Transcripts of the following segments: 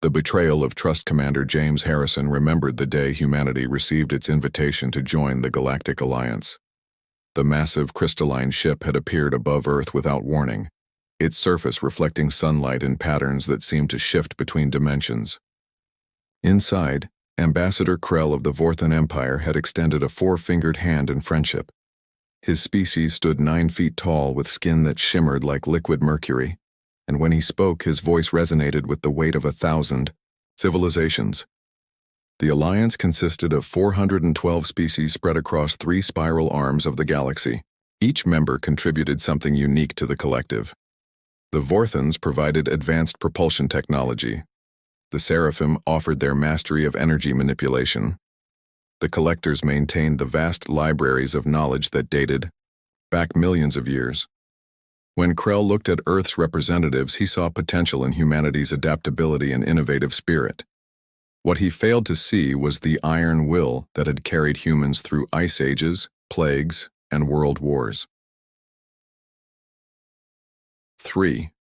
The betrayal of Trust Commander James Harrison remembered the day humanity received its invitation to join the Galactic Alliance. The massive crystalline ship had appeared above Earth without warning, its surface reflecting sunlight in patterns that seemed to shift between dimensions. Inside, Ambassador Krell of the Vorthan Empire had extended a four-fingered hand in friendship. His species stood 9 feet tall with skin that shimmered like liquid mercury, and when he spoke, his voice resonated with the weight of 1,000 civilizations. The Alliance consisted of 412 species spread across 3 spiral arms of the galaxy. Each member contributed something unique to the collective. The Vorthans provided advanced propulsion technology. The Seraphim offered their mastery of energy manipulation. The Collectors maintained the vast libraries of knowledge that dated back millions of years. When Krell looked at Earth's representatives, he saw potential in humanity's adaptability and innovative spirit. What he failed to see was the iron will that had carried humans through ice ages, plagues, and world wars. 3.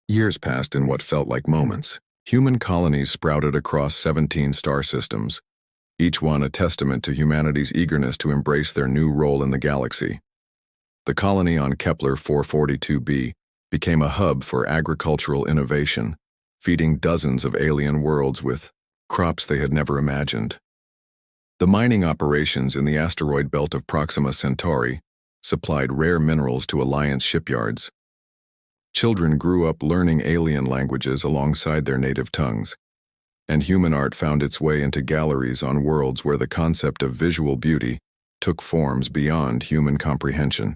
Years passed in what felt like moments. Human colonies sprouted across 17 star systems, each one a testament to humanity's eagerness to embrace their new role in the galaxy. The colony on Kepler 442b became a hub for agricultural innovation, feeding dozens of alien worlds with crops they had never imagined. The mining operations in the asteroid belt of Proxima Centauri supplied rare minerals to Alliance shipyards. Children grew up learning alien languages alongside their native tongues, and human art found its way into galleries on worlds where the concept of visual beauty took forms beyond human comprehension.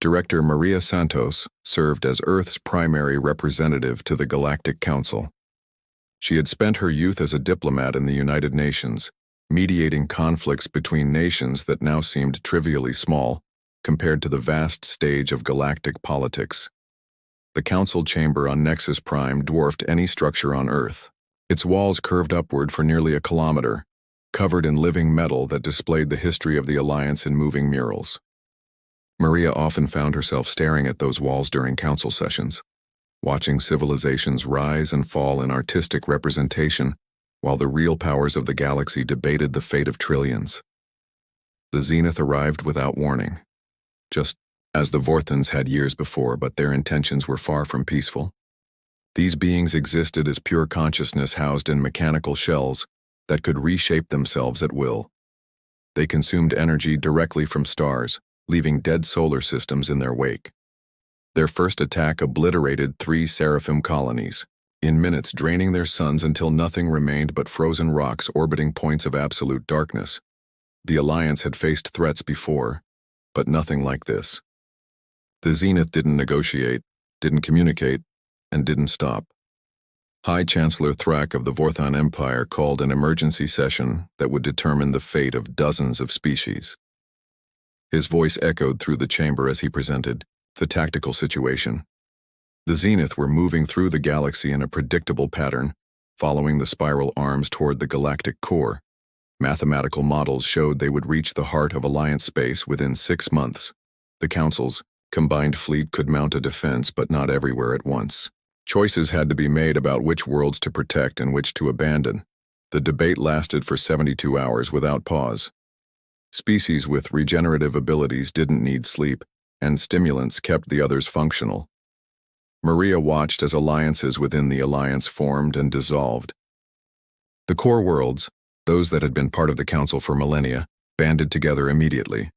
Director Maria Santos served as Earth's primary representative to the Galactic Council. She had spent her youth as a diplomat in the United Nations, mediating conflicts between nations that now seemed trivially small compared to the vast stage of galactic politics. The Council chamber on Nexus Prime dwarfed any structure on Earth. Its walls curved upward for nearly a kilometer, covered in living metal that displayed the history of the Alliance in moving murals. Maria often found herself staring at those walls during council sessions, watching civilizations rise and fall in artistic representation while the real powers of the galaxy debated the fate of trillions. The Zenith arrived without warning, just as the Vorthans had years before, but their intentions were far from peaceful. These beings existed as pure consciousness housed in mechanical shells that could reshape themselves at will. They consumed energy directly from stars, leaving dead solar systems in their wake. Their first attack obliterated 3 Seraphim colonies, in minutes draining their suns until nothing remained but frozen rocks orbiting points of absolute darkness. The Alliance had faced threats before, but nothing like this. The Zenith didn't negotiate, didn't communicate, and didn't stop. High Chancellor Thrak of the Vorthan Empire called an emergency session that would determine the fate of dozens of species. His voice echoed through the chamber as he presented the tactical situation. The Zenith were moving through the galaxy in a predictable pattern, following the spiral arms toward the galactic core. Mathematical models showed they would reach the heart of Alliance space within 6 months. The Council's combined fleet could mount a defense, but not everywhere at once. Choices had to be made about which worlds to protect and which to abandon. The debate lasted for 72 hours without pause. Species with regenerative abilities didn't need sleep, and stimulants kept the others functional. Maria watched as alliances within the Alliance formed and dissolved. The core worlds, those that had been part of the Council for millennia, banded together immediately.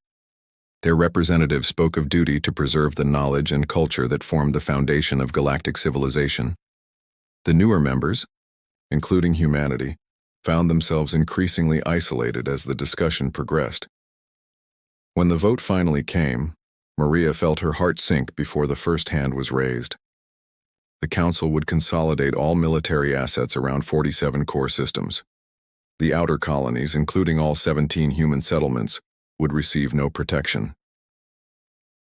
Their representatives spoke of duty to preserve the knowledge and culture that formed the foundation of galactic civilization. The newer members, including humanity, found themselves increasingly isolated as the discussion progressed. When the vote finally came, Maria felt her heart sink before the first hand was raised. The Council would consolidate all military assets around 47 core systems. The outer colonies, including all 17 human settlements, would receive no protection.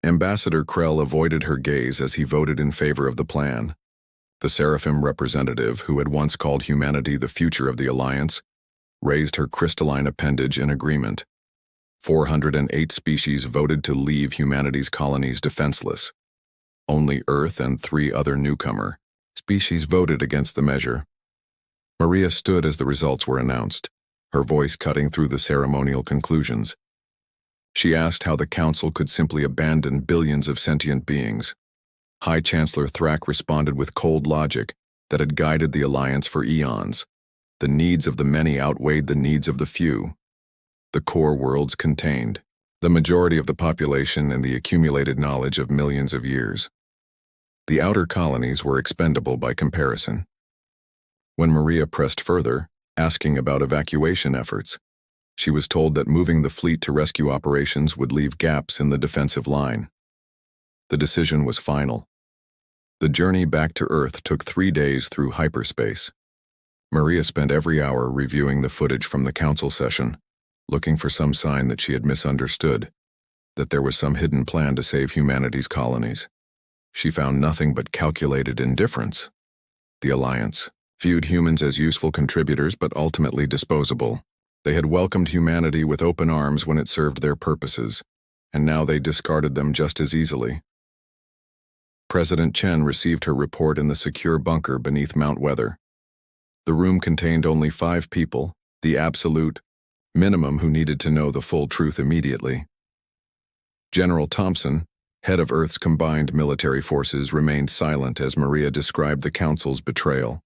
Ambassador Krell avoided her gaze as he voted in favor of the plan. The Seraphim representative, who had once called humanity the future of the Alliance, raised her crystalline appendage in agreement. 408 species voted to leave humanity's colonies defenseless. Only Earth and 3 other newcomer species voted against the measure, Maria stood as the results were announced, her voice cutting through the ceremonial conclusions. She asked how the council could simply abandon billions of sentient beings. High Chancellor Thrak responded with cold logic that had guided the Alliance for eons. The needs of the many outweighed the needs of the few. The core worlds contained the majority of the population and the accumulated knowledge of millions of years. The outer colonies were expendable by comparison. When Maria pressed further, asking about evacuation efforts, she was told that moving the fleet to rescue operations would leave gaps in the defensive line. The decision was final. The journey back to Earth took 3 days through hyperspace. Maria spent every hour reviewing the footage from the council session, looking for some sign that she had misunderstood, that there was some hidden plan to save humanity's colonies. She found nothing but calculated indifference. The Alliance viewed humans as useful contributors but ultimately disposable. They had welcomed humanity with open arms when it served their purposes, and now they discarded them just as easily. President Chen received her report in the secure bunker beneath Mount Weather. The room contained only 5 people, the absolute minimum who needed to know the full truth immediately. General Thompson, head of Earth's combined military forces, remained silent as Maria described the Council's betrayal.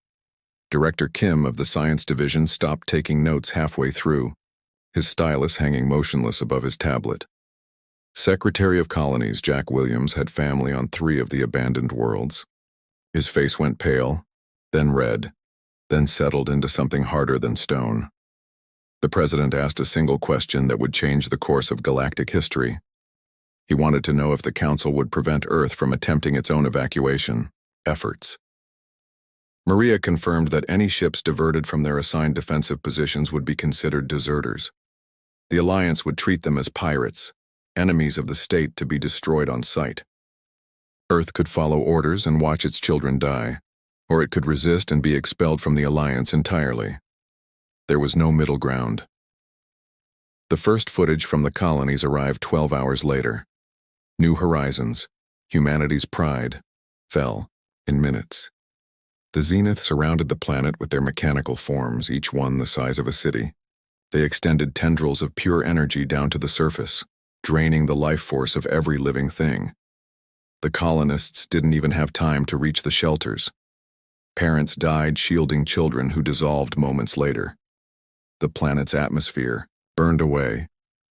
Director Kim of the Science Division stopped taking notes halfway through, his stylus hanging motionless above his tablet. Secretary of Colonies Jack Williams had family on 3 of the abandoned worlds. His face went pale, then red, then settled into something harder than stone. The president asked a single question that would change the course of galactic history. He wanted to know if the Council would prevent Earth from attempting its own evacuation efforts. Maria confirmed that any ships diverted from their assigned defensive positions would be considered deserters. The Alliance would treat them as pirates, enemies of the state to be destroyed on sight. Earth could follow orders and watch its children die, or it could resist and be expelled from the Alliance entirely. There was no middle ground. The first footage from the colonies arrived 12 hours later. New horizons, humanity's pride, fell in minutes. The zenith surrounded the planet with their mechanical forms, each one the size of a city. They extended tendrils of pure energy down to the surface, draining the life force of every living thing. The colonists didn't even have time to reach the shelters. Parents died shielding children who dissolved moments later. The planet's atmosphere burned away,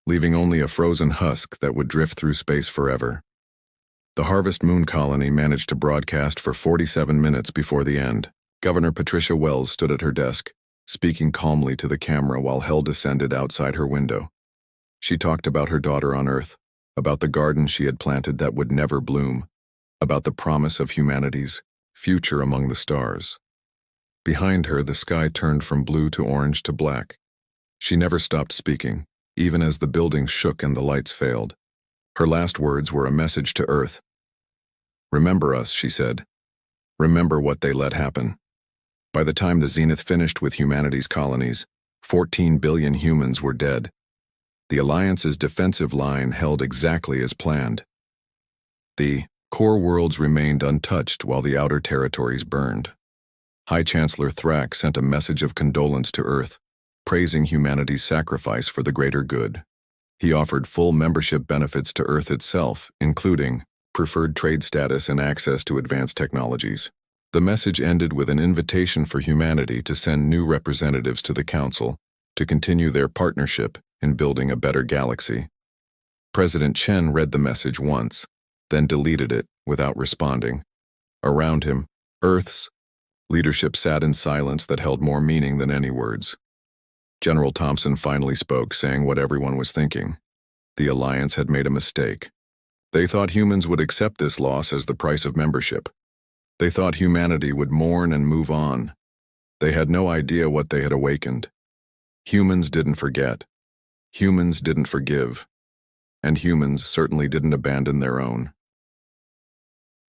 leaving only a frozen husk that would drift through space forever. The Harvest Moon colony managed to broadcast for 47 minutes before the end. Governor Patricia Wells stood at her desk, speaking calmly to the camera while hell descended outside her window. She talked about her daughter on Earth, about the garden she had planted that would never bloom, about the promise of humanity's future among the stars. Behind her, the sky turned from blue to orange to black. She never stopped speaking, even as the buildings shook and the lights failed. Her last words were a message to Earth. "Remember us," she said. "Remember what they let happen." By the time the zenith finished with humanity's colonies, 14 billion humans were dead. The Alliance's defensive line held exactly as planned. The core worlds remained untouched while the outer territories burned. High Chancellor Thrak sent a message of condolence to Earth, praising humanity's sacrifice for the greater good. He offered full membership benefits to Earth itself, including preferred trade status and access to advanced technologies. The message ended with an invitation for humanity to send new representatives to the Council to continue their partnership in building a better galaxy. President Chen read the message once, then deleted it without responding. Around him, Earth's leadership sat in silence that held more meaning than any words. General Thompson finally spoke, saying what everyone was thinking. The Alliance had made a mistake. They thought humans would accept this loss as the price of membership. They thought humanity would mourn and move on. They had no idea what they had awakened. Humans didn't forget. Humans didn't forgive. And humans certainly didn't abandon their own.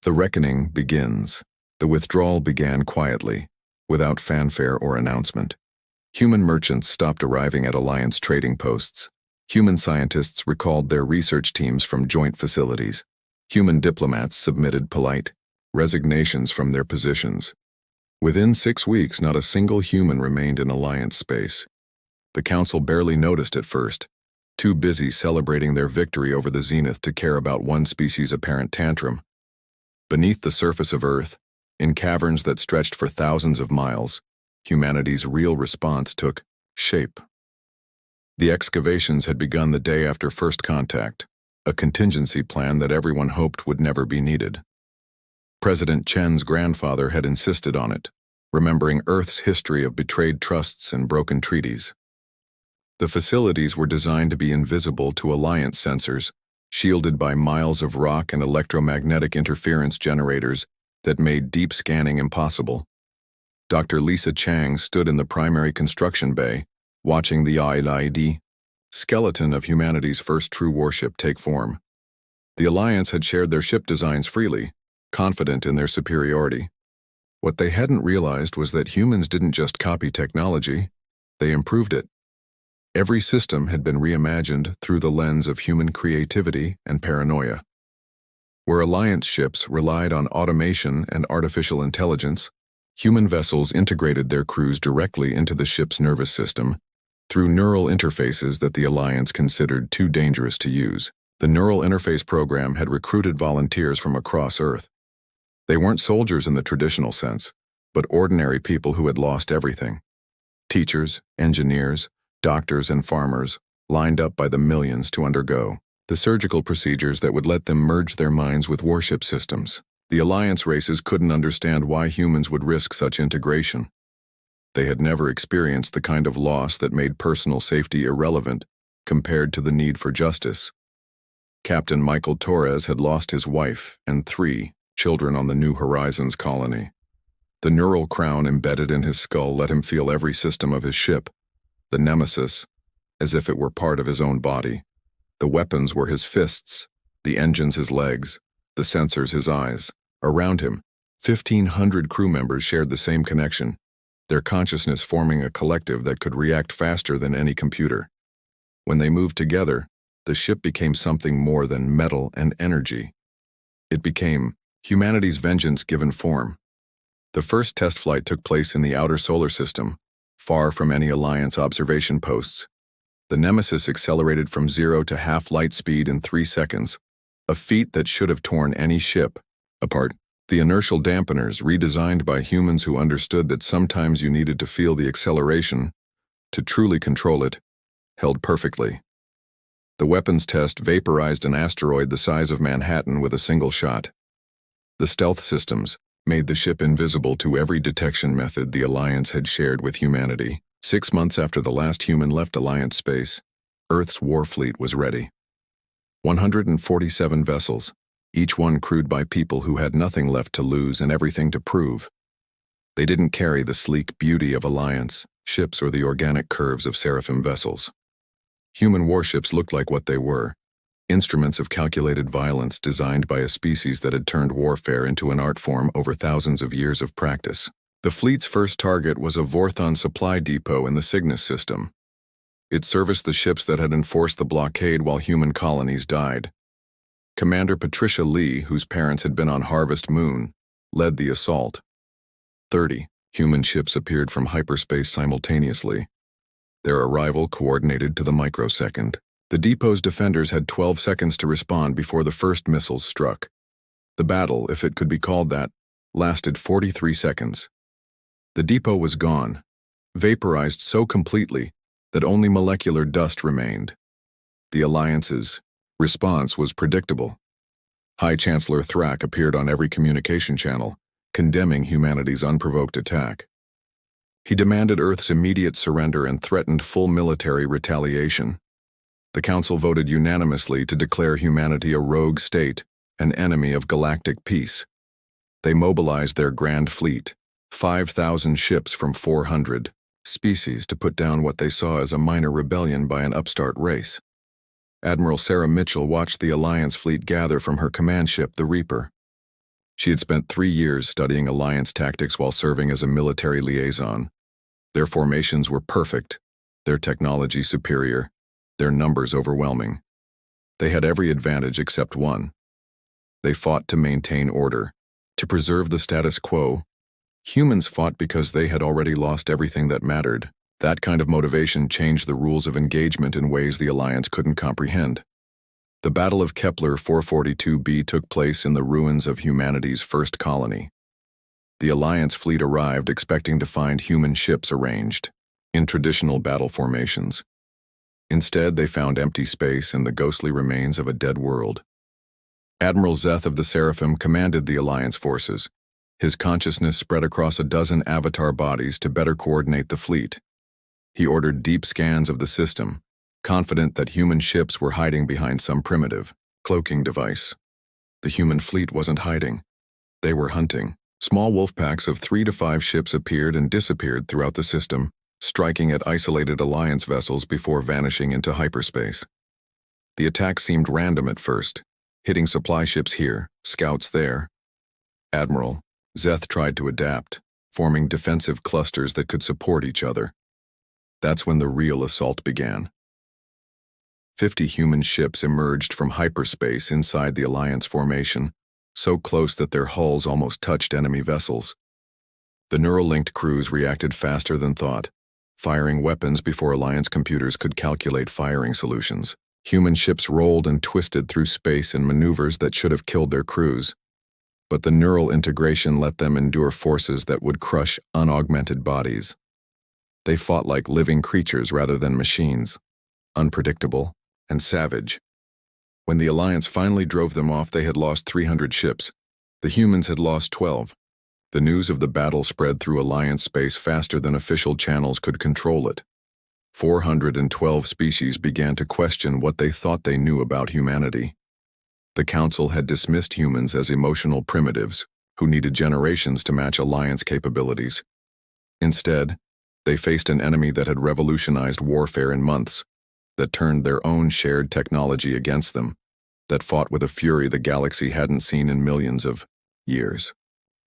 The reckoning begins. The withdrawal began quietly, without fanfare or announcement. Human merchants stopped arriving at Alliance trading posts. Human scientists recalled their research teams from joint facilities. Human diplomats submitted polite resignations from their positions. Within 6 weeks, not a single human remained in Alliance space. The Council barely noticed at first, too busy celebrating their victory over the Zenith to care about one species' apparent tantrum. Beneath the surface of Earth, in caverns that stretched for thousands of miles, humanity's real response took shape. The excavations had begun the day after first contact, a contingency plan that everyone hoped would never be needed. President Chen's grandfather had insisted on it, remembering Earth's history of betrayed trusts and broken treaties. The facilities were designed to be invisible to Alliance sensors, shielded by miles of rock and electromagnetic interference generators that made deep scanning impossible. Dr. Lisa Chang stood in the primary construction bay, watching the IID skeleton of humanity's first true warship take form. The Alliance had shared their ship designs freely, confident in their superiority. What they hadn't realized was that humans didn't just copy technology, they improved it. Every system had been reimagined through the lens of human creativity and paranoia. Where Alliance ships relied on automation and artificial intelligence, human vessels integrated their crews directly into the ship's nervous system through neural interfaces that the Alliance considered too dangerous to use. The Neural Interface Program had recruited volunteers from across Earth. They weren't soldiers in the traditional sense, but ordinary people who had lost everything. Teachers, engineers, doctors, and farmers lined up by the millions to undergo the surgical procedures that would let them merge their minds with warship systems. The Alliance races couldn't understand why humans would risk such integration. They had never experienced the kind of loss that made personal safety irrelevant compared to the need for justice. Captain Michael Torres had lost his wife and 3 children on the New Horizons colony. The neural crown embedded in his skull let him feel every system of his ship, the Nemesis, as if it were part of his own body. The weapons were his fists, the engines his legs, the sensors his eyes. Around him, 1,500 crew members shared the same connection, their consciousness forming a collective that could react faster than any computer. When they moved together, the ship became something more than metal and energy. It became humanity's vengeance given form. The first test flight took place in the outer solar system, far from any Alliance observation posts. The Nemesis accelerated from 0 to half light speed in 3 seconds, a feat that should have torn any ship apart. The inertial dampeners, redesigned by humans who understood that sometimes you needed to feel the acceleration to truly control it, held perfectly. The weapons test vaporized an asteroid the size of Manhattan with a single shot. The stealth systems made the ship invisible to every detection method the Alliance had shared with humanity. 6 months after the last human left Alliance space, Earth's war fleet was ready. 147 vessels, each one crewed by people who had nothing left to lose and everything to prove. They didn't carry the sleek beauty of Alliance ships or the organic curves of Seraphim vessels. Human warships looked like what they were, instruments of calculated violence designed by a species that had turned warfare into an art form over thousands of years of practice. The fleet's first target was a Vorthon supply depot in the Cygnus system. It serviced the ships that had enforced the blockade while human colonies died. Commander Patricia Lee, whose parents had been on Harvest Moon, led the assault. 30 human ships appeared from hyperspace simultaneously, their arrival coordinated to the microsecond. The depot's defenders had 12 seconds to respond before the first missiles struck. The battle, if it could be called that, lasted 43 seconds. The depot was gone, vaporized so completely that only molecular dust remained. The Alliance's response was predictable. High Chancellor Thrak appeared on every communication channel, condemning humanity's unprovoked attack. He demanded Earth's immediate surrender and threatened full military retaliation. The Council voted unanimously to declare humanity a rogue state, an enemy of galactic peace. They mobilized their grand fleet, 5,000 ships from 400 species, to put down what they saw as a minor rebellion by an upstart race. Admiral Sarah Mitchell watched the Alliance fleet gather from her command ship, the Reaper. She had spent 3 years studying Alliance tactics while serving as a military liaison. Their formations were perfect, their technology superior, their numbers overwhelming. They had every advantage except one. They fought to maintain order, to preserve the status quo, Humans fought because they had already lost everything that mattered. That kind of motivation changed the rules of engagement in ways the Alliance couldn't comprehend. The Battle of Kepler 442b took place in the ruins of humanity's first colony. The Alliance fleet arrived expecting to find human ships arranged in traditional battle formations. Instead, they found empty space and the ghostly remains of a dead world. Admiral Zeth of the Seraphim commanded the Alliance forces. His consciousness spread across a dozen avatar bodies to better coordinate the fleet. He ordered deep scans of the system, confident that human ships were hiding behind some primitive, cloaking device. The human fleet wasn't hiding. They were hunting. Small wolf packs of 3 to 5 ships appeared and disappeared throughout the system, striking at isolated Alliance vessels before vanishing into hyperspace. The attack seemed random at first, hitting supply ships here, scouts there. Admiral Zeth tried to adapt, forming defensive clusters that could support each other. That's when the real assault began. 50 human ships emerged from hyperspace inside the Alliance formation, so close that their hulls almost touched enemy vessels. The neural-linked crews reacted faster than thought, firing weapons before Alliance computers could calculate firing solutions. Human ships rolled and twisted through space in maneuvers that should have killed their crews. But the neural integration let them endure forces that would crush unaugmented bodies. They fought like living creatures rather than machines, unpredictable and savage. When the Alliance finally drove them off, they had lost 300 ships. The humans had lost 12. The news of the battle spread through Alliance space faster than official channels could control it. 412 species began to question what they thought they knew about humanity. The Council had dismissed humans as emotional primitives who needed generations to match Alliance capabilities. Instead, they faced an enemy that had revolutionized warfare in months, that turned their own shared technology against them, that fought with a fury the galaxy hadn't seen in millions of years.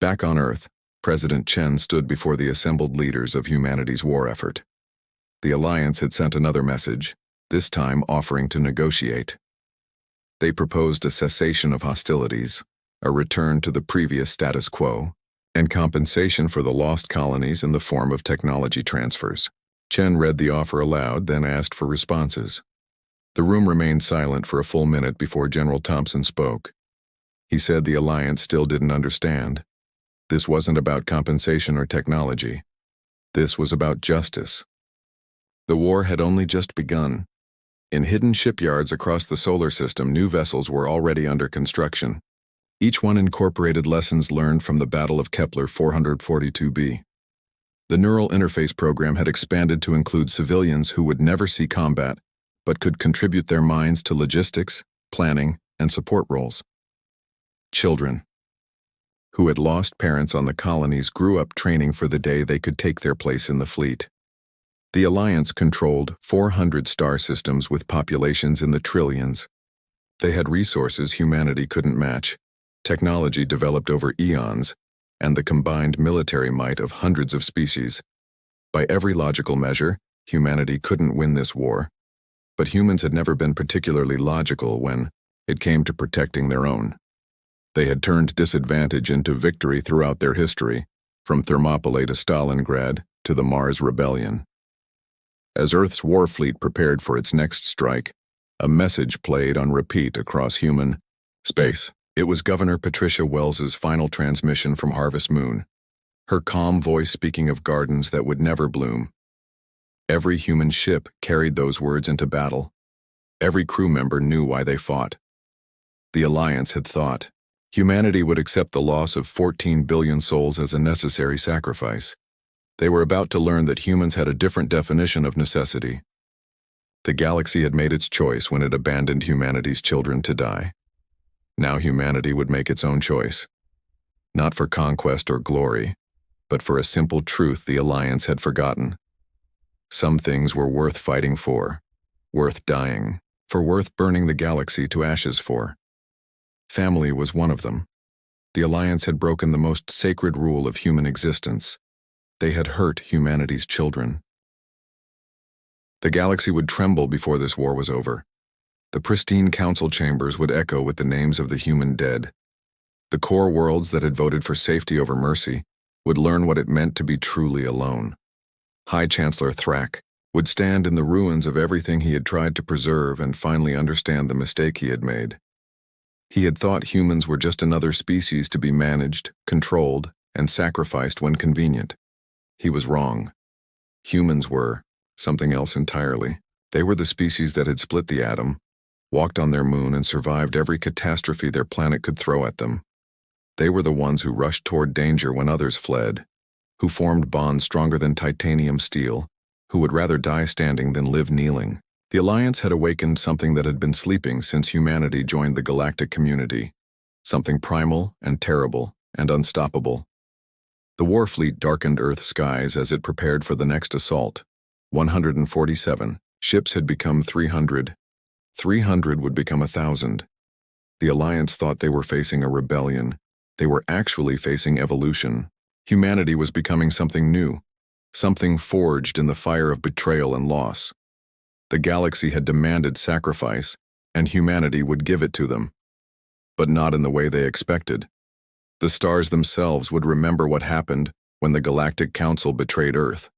Back on Earth, President Chen stood before the assembled leaders of humanity's war effort. The Alliance had sent another message, this time offering to negotiate. They proposed a cessation of hostilities, a return to the previous status quo, and compensation for the lost colonies in the form of technology transfers. Chen read the offer aloud, then asked for responses. The room remained silent for a full minute before General Thompson spoke. He said the Alliance still didn't understand. This wasn't about compensation or technology. This was about justice. The war had only just begun. In hidden shipyards across the solar system, new vessels were already under construction. Each one incorporated lessons learned from the Battle of Kepler 442b. The neural interface program had expanded to include civilians who would never see combat, but could contribute their minds to logistics, planning, and support roles. Children who had lost parents on the colonies grew up training for the day they could take their place in the fleet. The Alliance controlled 400 star systems with populations in the trillions. They had resources humanity couldn't match, technology developed over eons, and the combined military might of hundreds of species. By every logical measure, humanity couldn't win this war. But humans had never been particularly logical when it came to protecting their own. They had turned disadvantage into victory throughout their history, from Thermopylae to Stalingrad to the Mars Rebellion. As Earth's war fleet prepared for its next strike, a message played on repeat across human space. It was Governor Patricia Wells's final transmission from Harvest Moon, her calm voice speaking of gardens that would never bloom. Every human ship carried those words into battle. Every crew member knew why they fought. The Alliance had thought humanity would accept the loss of 14 billion souls as a necessary sacrifice. They were about to learn that humans had a different definition of necessity. The galaxy had made its choice when it abandoned humanity's children to die. Now humanity would make its own choice. Not for conquest or glory, but for a simple truth the Alliance had forgotten. Some things were worth fighting for, worth dying, worth burning the galaxy to ashes for. Family was one of them. The Alliance had broken the most sacred rule of human existence. They had hurt humanity's children. The galaxy would tremble before this war was over. The pristine council chambers would echo with the names of the human dead. The core worlds that had voted for safety over mercy, would learn what it meant to be truly alone. High Chancellor Thrak would stand in the ruins of everything he had tried to preserve and finally understand the mistake he had made. He had thought humans were just another species to be managed, controlled, and sacrificed when convenient. He was wrong. Humans were something else entirely. They were the species that had split the atom, walked on their moon, and survived every catastrophe their planet could throw at them. They were the ones who rushed toward danger when others fled, who formed bonds stronger than titanium steel, who would rather die standing than live kneeling. The Alliance had awakened something that had been sleeping since humanity joined the galactic community, something primal and terrible and unstoppable. The war fleet darkened Earth's skies as it prepared for the next assault. 147 ships had become 300. 300 would become 1,000. The Alliance thought they were facing a rebellion. They were actually facing evolution. Humanity was becoming something new, something forged in the fire of betrayal and loss. The galaxy had demanded sacrifice, and humanity would give it to them. But not in the way they expected. The stars themselves would remember what happened when the Galactic Council betrayed Earth.